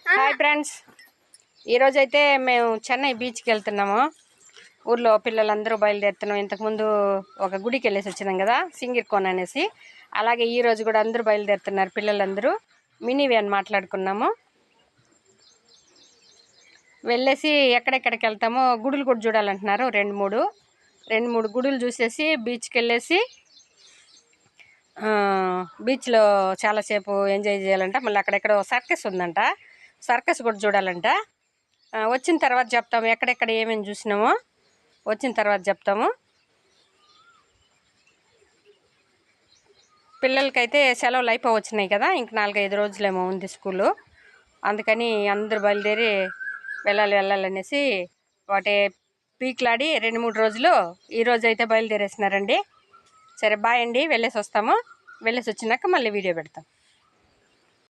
Hi friends, ఈరోజైతే మేము చెన్నై బీచ్కి వెళ్తున్నాము. ఊర్లో పిల్లలందరూ బయలుదేరుతున్నాం. ఇంతకుముందు ఒక గుడికి వెళ్ళేసి వచ్చినాం కదా, సింగిర్కోన్ అనేసి. అలాగే ఈరోజు కూడా అందరూ బయలుదేరుతున్నారు పిల్లలందరూ. మినీ వ్యాన్ మాట్లాడుకున్నాము. వెళ్ళేసి ఎక్కడెక్కడికి వెళ్తామో గుడులు కూడా చూడాలంటున్నారు. రెండు మూడు గుడులు చూసేసి బీచ్కి వెళ్ళేసి బీచ్లో చాలాసేపు ఎంజాయ్ చేయాలంట. మళ్ళీ అక్కడెక్కడో సర్కస్ ఉందంట, సర్కస్ కూడా చూడాలంట. వచ్చిన తర్వాత చెప్తాము ఎక్కడెక్కడ ఏమేమి చూసినామో. వచ్చిన తర్వాత చెప్తాము. పిల్లలకైతే సెలవులు అయిపోవచ్చినాయి కదా, ఇంక 4-5 రోజులేమో ఉంది స్కూలు. అందుకని అందరూ బయలుదేరి వెళ్ళాలనేసి వాటి పీక్లాడి 2-3 రోజులు ఈరోజు అయితే బయలుదేరేసినారండి. సరే బాయ్ అండి, వెళ్ళేసి వస్తాము. వెళ్ళేసి వచ్చినాక మళ్ళీ వీడియో పెడతాం.